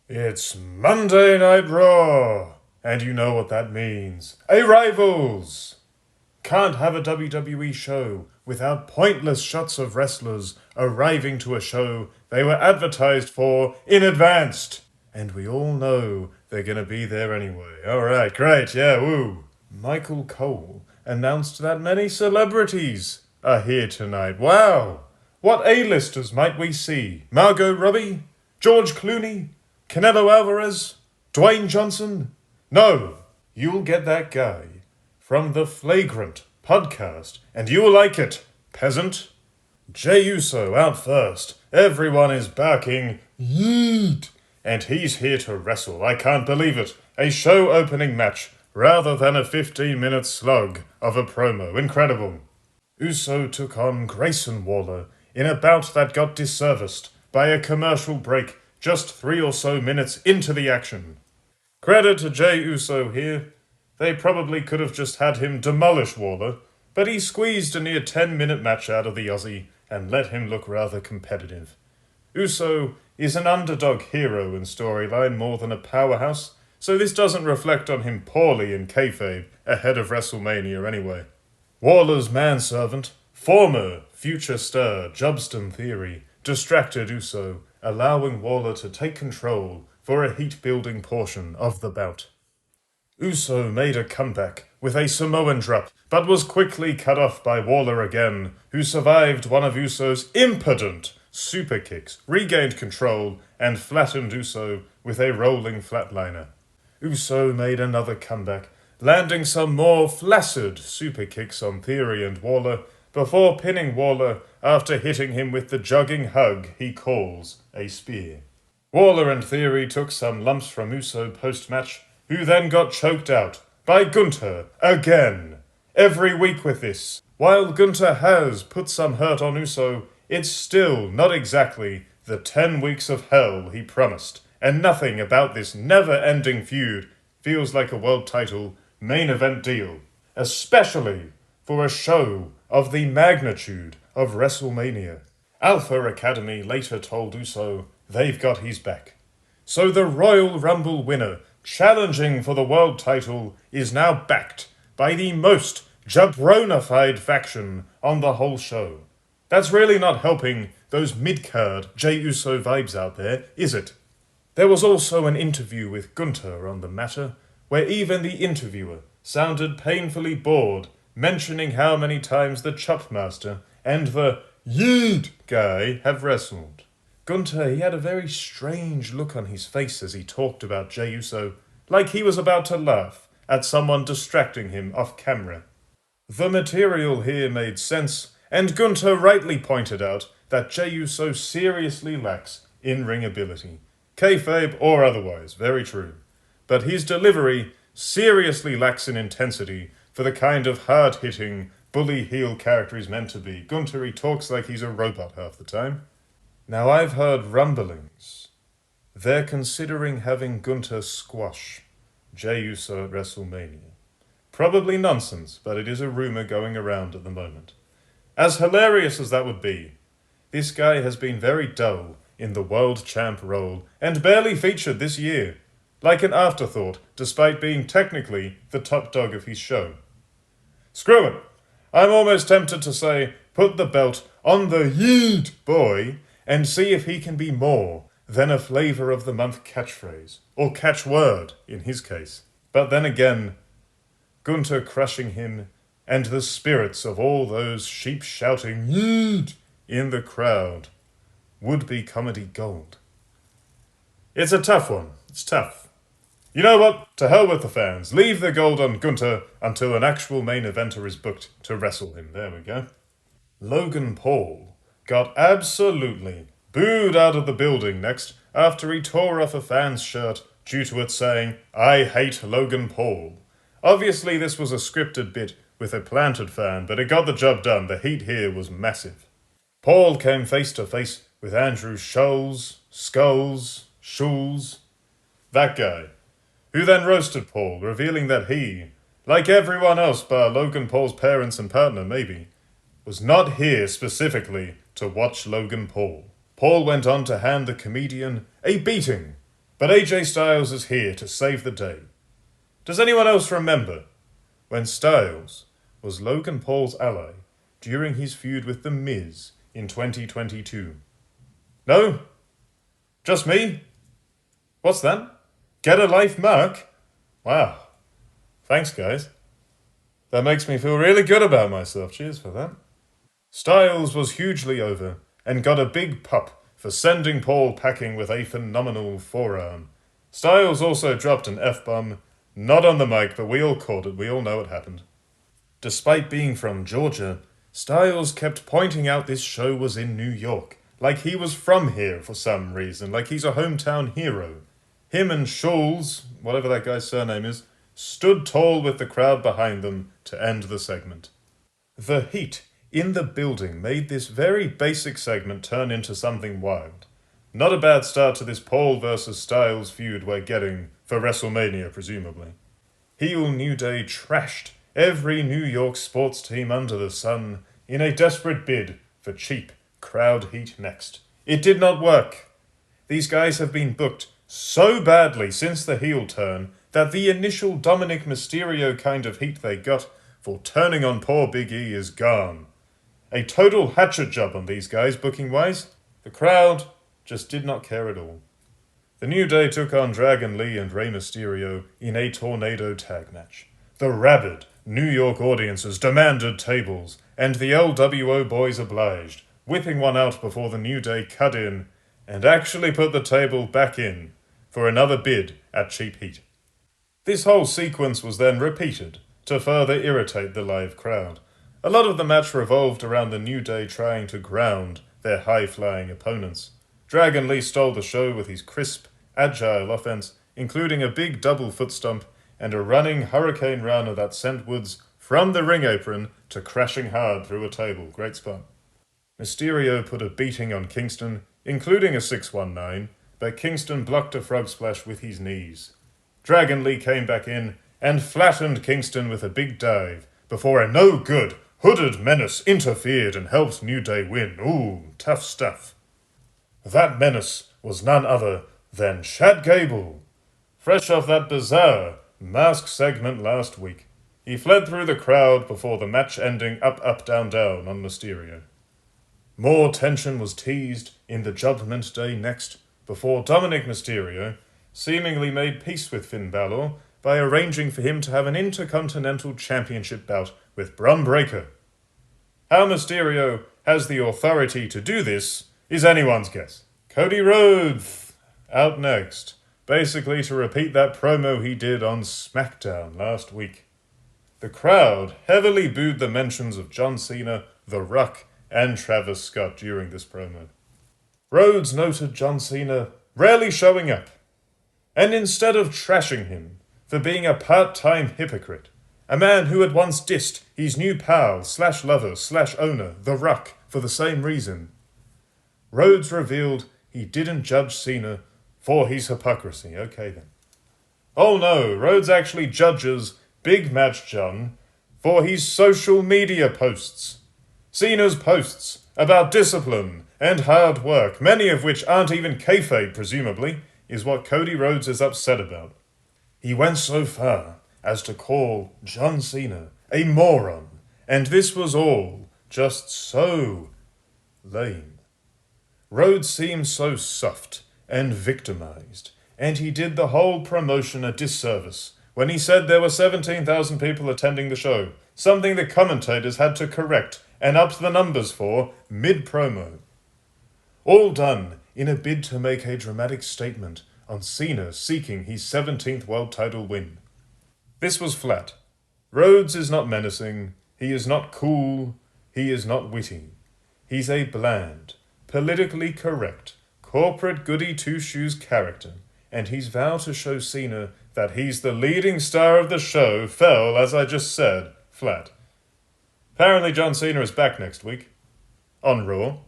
It's Monday Night Raw, and you know what that means. A rivals! Can't have a WWE show without pointless shots of wrestlers arriving to a show they were advertised for in advance. And we all know they're gonna be there anyway. Alright, great, yeah, woo. Michael Cole announced that many celebrities are here tonight. Wow! What A-listers might we see? Margot Robbie? George Clooney? Canelo Alvarez? Dwayne Johnson? No, you'll get that guy from the Flagrant podcast, and you'll like it, peasant. Jey Uso out first. Everyone is barking, yeet, and he's here to wrestle. I can't believe it. A show opening match rather than a 15-minute slug of a promo. Incredible. Uso took on Grayson Waller in a bout that got disserviced by a commercial break just 3 or so minutes into the action. Credit to Jey Uso here. They probably could have just had him demolish Waller, but he squeezed a near 10-minute match out of the Aussie and let him look rather competitive. Uso is an underdog hero in storyline more than a powerhouse, so this doesn't reflect on him poorly in kayfabe ahead of WrestleMania anyway. Waller's manservant, former future star Jobston Theory, distracted Uso, allowing Waller to take control for a heat-building portion of the bout. Uso made a comeback with a Samoan drop, but was quickly cut off by Waller again, who survived one of Uso's impudent super kicks, regained control, and flattened Uso with a rolling flatliner. Uso made another comeback, landing some more flaccid super kicks on Theory and Waller, before pinning Waller after hitting him with the jogging hug he calls a spear. Waller and Theory took some lumps from Uso post-match, who then got choked out by Gunther again. Every week with this. While Gunther has put some hurt on Uso, it's still not exactly the 10 weeks of hell he promised, and nothing about this never-ending feud feels like a world title main event deal, especially for a show of the magnitude of WrestleMania. Alpha Academy later told Uso they've got his back. So the Royal Rumble winner challenging for the world title is now backed by the most jabronified faction on the whole show. That's really not helping those mid-card Jey Uso vibes out there, is it? There was also an interview with Gunther on the matter, where even the interviewer sounded painfully bored, mentioning how many times the Chopmaster and the Yeet guy have wrestled. Gunther, he had a very strange look on his face as he talked about Jey Uso, like he was about to laugh at someone distracting him off camera. The material here made sense, and Gunther rightly pointed out that Jey Uso seriously lacks in-ring ability, kayfabe or otherwise, very true. But his delivery seriously lacks in intensity for the kind of hard-hitting, bully heel character he's meant to be. Gunther, he talks like he's a robot half the time. Now, I've heard rumblings. They're considering having Gunther squash Jey Uso at WrestleMania. Probably nonsense, but it is a rumor going around at the moment. As hilarious as that would be, this guy has been very dull in the world champ role and barely featured this year, like an afterthought, despite being technically the top dog of his show. Screw it. I'm almost tempted to say, put the belt on the Yeet boy and see if he can be more than a flavor of the month catchphrase, or catchword in his case. But then again, Gunther crushing him and the spirits of all those sheep shouting Yeet in the crowd would be comedy gold. It's a tough one. It's tough. You know what? To hell with the fans. Leave the gold on Gunther until an actual main eventer is booked to wrestle him. There we go. Logan Paul got absolutely booed out of the building next after he tore off a fan's shirt due to it saying, "I hate Logan Paul." Obviously this was a scripted bit with a planted fan, but it got the job done. The heat here was massive. Paul came face to face with Andrew Skulls, that guy, who then roasted Paul, revealing that he, like everyone else bar Logan Paul's parents and partner maybe, was not here specifically to watch Logan Paul. Paul went on to hand the comedian a beating But AJ Styles is here to save the day. Does anyone else remember when Styles was Logan Paul's ally during his feud with The Miz in 2022? No? Just me? What's that? Get a life, Mark? Wow. Thanks, guys. That makes me feel really good about myself. Cheers for that. Styles was hugely over and got a big pop for sending Paul packing with a phenomenal forearm. Styles also dropped an F-bomb, not on the mic, but we all caught it. We all know it happened. Despite being from Georgia, Styles kept pointing out this show was in New York, like he was from here for some reason, like he's a hometown hero. Him and Schulz, whatever that guy's surname is, stood tall with the crowd behind them to end the segment. The heat in the building made this very basic segment turn into something wild. Not a bad start to this Paul versus Styles feud we're getting for WrestleMania, presumably. Heel New Day trashed every New York sports team under the sun in a desperate bid for cheap crowd heat next. It did not work. These guys have been booked so badly since the heel turn that the initial Dominic Mysterio kind of heat they got for turning on poor Big E is gone. A total hatchet job on these guys booking-wise. The crowd just did not care at all. The New Day took on Dragon Lee and Rey Mysterio in a tornado tag match. The rabid New York audiences demanded tables, and the LWO boys obliged, whipping one out before the New Day cut in and actually put the table back in for another bid at cheap heat. This whole sequence was then repeated to further irritate the live crowd. A lot of the match revolved around the New Day trying to ground their high-flying opponents. Dragon Lee stole the show with his crisp, agile offense, including a big double foot stomp and a running hurricane runner that sent Woods from the ring apron to crashing hard through a table. Great spot. Mysterio put a beating on Kingston, including a 619, but Kingston blocked a frog splash with his knees. Dragon Lee came back in and flattened Kingston with a big dive before a no-good, hooded menace interfered and helped New Day win. Ooh, tough stuff. That menace was none other than Chad Gable. Fresh off that bizarre mask segment last week, he fled through the crowd before the match ending up, up, down, down on Mysterio. More tension was teased in the Judgment Day next, before Dominic Mysterio seemingly made peace with Finn Balor by arranging for him to have an Intercontinental Championship bout with Bron Breakker. How Mysterio has the authority to do this is anyone's guess. Cody Rhodes out next, basically to repeat that promo he did on SmackDown last week. The crowd heavily booed the mentions of John Cena, The Rock, and Travis Scott during this promo. Rhodes noted John Cena rarely showing up, and instead of trashing him for being a part-time hypocrite, a man who had once dissed his new pal / lover / owner, The Rock, for the same reason, Rhodes revealed he didn't judge Cena for his hypocrisy. Okay then. Oh no, Rhodes actually judges Big Match John for his social media posts. Cena's posts about discipline and hard work, many of which aren't even kayfabe, presumably, is what Cody Rhodes is upset about. He went so far as to call John Cena a moron, and this was all just so lame. Rhodes seemed so soft and victimized, and he did the whole promotion a disservice when he said there were 17,000 people attending the show, something the commentators had to correct and upped the numbers for mid-promo. All done in a bid to make a dramatic statement on Cena seeking his 17th world title win. This was flat. Rhodes is not menacing, he is not cool, he is not witty. He's a bland, politically correct, corporate goody two-shoes character, and his vow to show Cena that he's the leading star of the show fell, as I just said, flat. Apparently John Cena is back next week, on Raw.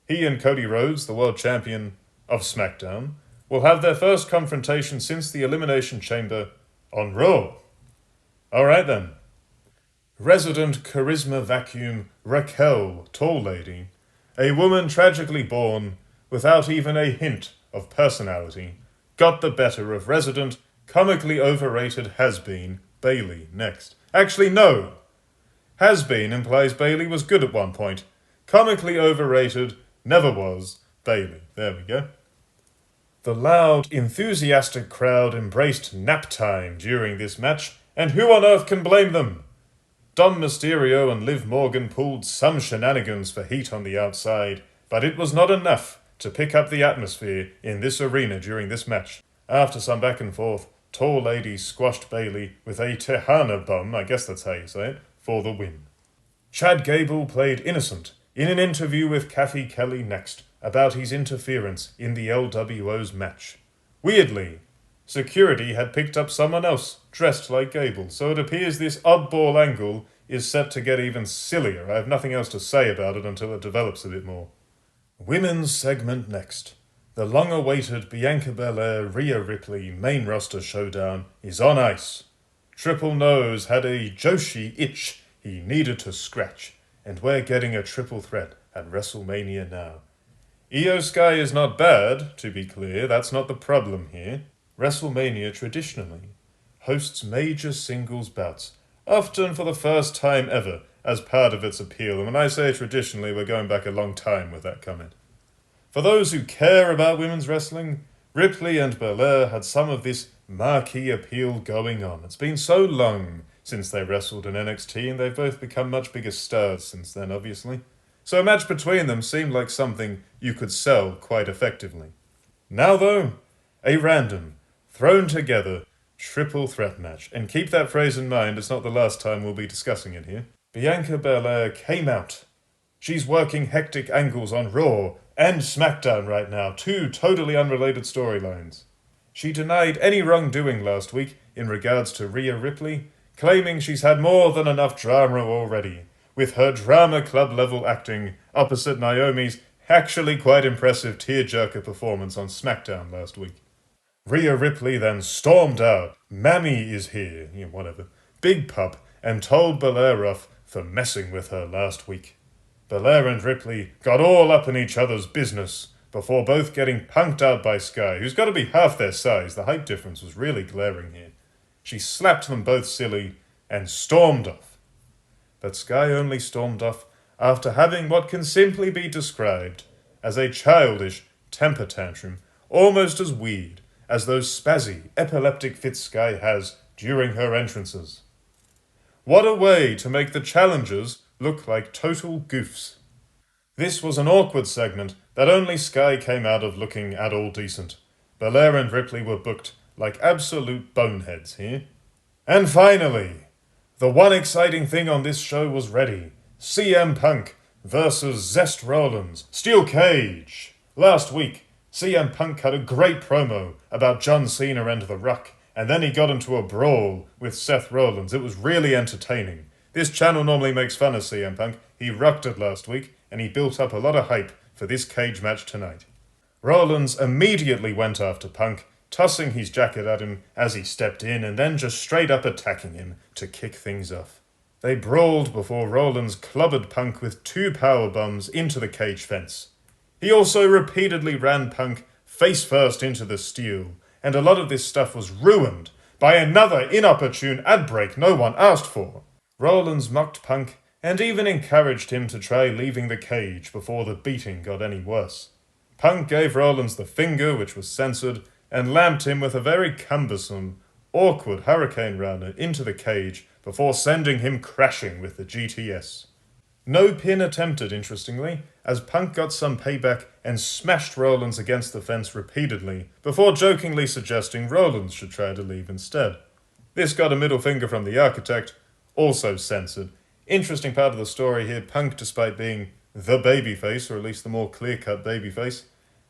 He and Cody Rhodes, the world champion of SmackDown, will have their first confrontation since the Elimination Chamber on Raw. Alright then. Resident charisma vacuum Raquel, tall lady, a woman tragically born without even a hint of personality, got the better of resident, comically overrated has-been Bayley next. Actually, no. Has-been implies Bayley was good at one point. Comically overrated never was Bayley. There we go. The loud, enthusiastic crowd embraced nap time during this match, and who on earth can blame them? Dom Mysterio and Liv Morgan pulled some shenanigans for heat on the outside, but it was not enough to pick up the atmosphere in this arena during this match. After some back and forth, Tall Lady squashed Bayley with a Tejana bomb, I guess that's how you say it, for the win. Chad Gable played innocent in an interview with Kathy Kelly next about his interference in the LWO's match. Weirdly, security had picked up someone else dressed like Gable, so it appears this oddball angle is set to get even sillier. I have nothing else to say about it until it develops a bit more. Women's segment next. The long-awaited Bianca Belair Rhea Ripley main roster showdown is on ice. Triple Nose had a Joshi itch he needed to scratch, and we're getting a triple threat at WrestleMania now. Iyo Sky is not bad, to be clear, that's not the problem here. WrestleMania traditionally hosts major singles bouts, often for the first time ever, as part of its appeal. And when I say traditionally, we're going back a long time with that comment. For those who care about women's wrestling, Ripley and Belair had some of this marquee appeal going on. It's been so long since they wrestled in NXT, and they've both become much bigger stars since then, obviously. So a match between them seemed like something you could sell quite effectively. Now though, a random, thrown together, triple threat match. And keep that phrase in mind, it's not the last time we'll be discussing it here. Bianca Belair came out. She's working hectic angles on Raw and SmackDown right now, two totally unrelated storylines. She denied any wrongdoing last week in regards to Rhea Ripley, claiming she's had more than enough drama already, with her drama club level acting opposite Naomi's actually quite impressive tearjerker performance on SmackDown last week. Rhea Ripley then stormed out, Mammy is here, whatever, big pup, and told Belair off for messing with her last week. Belair and Ripley got all up in each other's business before both getting punked out by Sky, who's got to be half their size. The height difference was really glaring here. She slapped them both silly and stormed off. But Sky only stormed off after having what can simply be described as a childish temper tantrum, almost as weird as those spazzy, epileptic fits Sky has during her entrances. What a way to make the challengers look like total goofs. This was an awkward segment that only Sky came out of looking at all decent. Belair and Ripley were booked like absolute boneheads here. And finally, the one exciting thing on this show was ready. CM Punk versus Zest Rollins. Steel Cage. Last week, CM Punk had a great promo about John Cena and The Rock, and then he got into a brawl with Seth Rollins. It was really entertaining. This channel normally makes fun of CM Punk. He rocked it last week, and he built up a lot of hype for this cage match tonight. Rollins immediately went after Punk, tossing his jacket at him as he stepped in, and then just straight up attacking him to kick things off. They brawled before Rollins clobbered Punk with 2 powerbombs into the cage fence. He also repeatedly ran Punk face first into the steel, and a lot of this stuff was ruined by another inopportune ad break no one asked for. Rollins mocked Punk and even encouraged him to try leaving the cage before the beating got any worse. Punk gave Rollins the finger, which was censored, and lamped him with a very cumbersome, awkward Hurricane Rana into the cage before sending him crashing with the GTS. No pin attempted, interestingly, as Punk got some payback and smashed Rollins against the fence repeatedly, before jokingly suggesting Rollins should try to leave instead. This got a middle finger from the architect, also censored. Interesting part of the story here, Punk, despite being the babyface, or at least the more clear-cut babyface,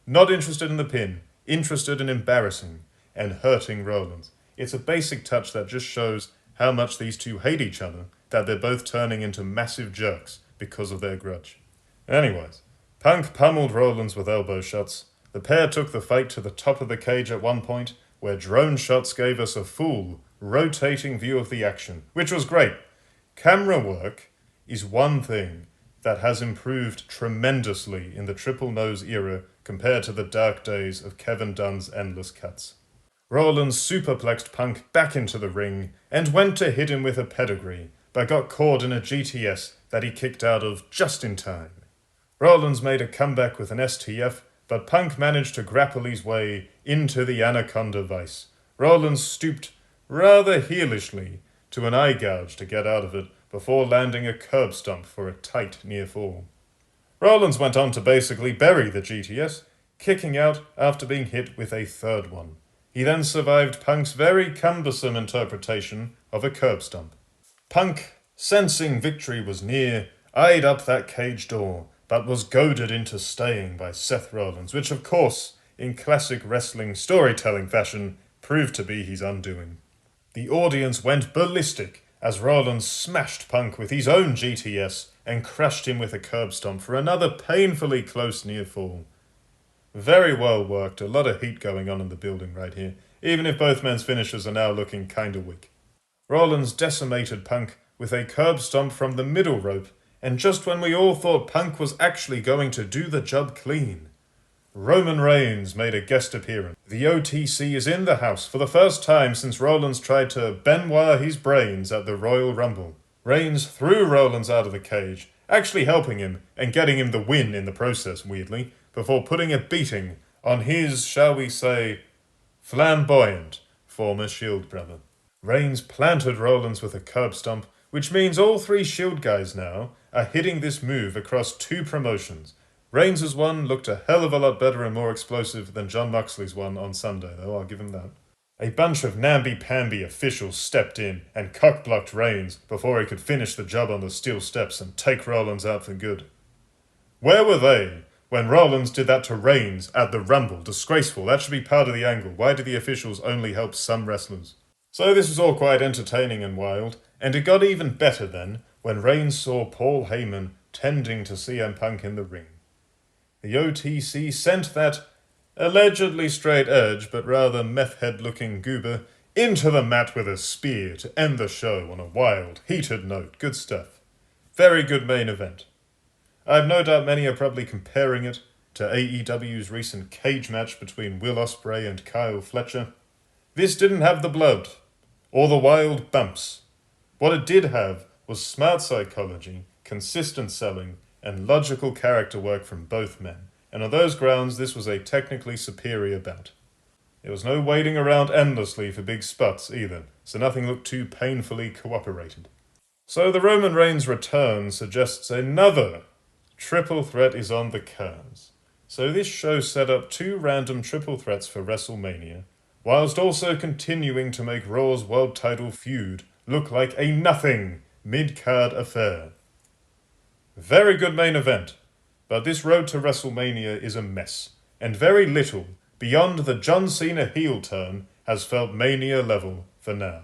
not interested in the pin, interested in embarrassing and hurting Rollins. It's a basic touch that just shows how much these two hate each other, that they're both turning into massive jerks because of their grudge. Anyways, Punk pummeled Rollins with elbow shots. The pair took the fight to the top of the cage at one point, where drone shots gave us a full, rotating view of the action, which was great. Camera work is one thing that has improved tremendously in the Triple Nose era compared to the dark days of Kevin Dunn's endless cuts. Rollins superplexed Punk back into the ring and went to hit him with a pedigree, but got caught in a GTS that he kicked out of just in time. Rollins made a comeback with an STF, but Punk managed to grapple his way into the Anaconda Vice. Rollins stooped rather heelishly to an eye gouge to get out of it before landing a curb stomp for a tight near fall. Rollins went on to basically bury the GTS, kicking out after being hit with a third one. He then survived Punk's very cumbersome interpretation of a curb stomp. Punk, sensing victory was near, eyed up that cage door, but was goaded into staying by Seth Rollins, which of course, in classic wrestling storytelling fashion, proved to be his undoing. The audience went ballistic as Rollins smashed Punk with his own GTS and crushed him with a curb stomp for another painfully close near fall. Very well worked, a lot of heat going on in the building right here, even if both men's finishes are now looking kinda weak. Rollins decimated Punk with a curb stomp from the middle rope, and just when we all thought Punk was actually going to do the job clean, Roman Reigns made a guest appearance. The OTC is in the house for the first time since Rollins tried to Benoit his brains at the Royal Rumble. Reigns threw Rollins out of the cage, actually helping him and getting him the win in the process, weirdly, before putting a beating on his, shall we say, flamboyant former Shield brother. Reigns planted Rollins with a curb stomp, which means all three Shield guys now are hitting this move across two promotions. Reigns' one looked a hell of a lot better and more explosive than Jon Moxley's one on Sunday, though, I'll give him that. A bunch of namby-pamby officials stepped in and cock-blocked Reigns before he could finish the job on the steel steps and take Rollins out for good. Where were they when Rollins did that to Reigns at the Rumble? Disgraceful. That should be part of the angle. Why do the officials only help some wrestlers? So this was all quite entertaining and wild, and it got even better then when Reigns saw Paul Heyman tending to CM Punk in the ring. The OTC sent that allegedly straight edge, but rather meth-head-looking goober into the mat with a spear to end the show on a wild, heated note. Good stuff. Very good main event. I've no doubt many are probably comparing it to AEW's recent cage match between Will Ospreay and Kyle Fletcher. This didn't have the blood, or the wild bumps. What it did have was smart psychology, consistent selling, and logical character work from both men, and on those grounds this was a technically superior bout. There was no waiting around endlessly for big spots either, so nothing looked too painfully cooperated. So the Roman Reigns return suggests another triple threat is on the cards. So this show set up two random triple threats for WrestleMania, whilst also continuing to make Raw's world title feud look like a nothing mid-card affair. Very good main event, but this road to WrestleMania is a mess, and very little beyond the John Cena heel turn has felt Mania level for now.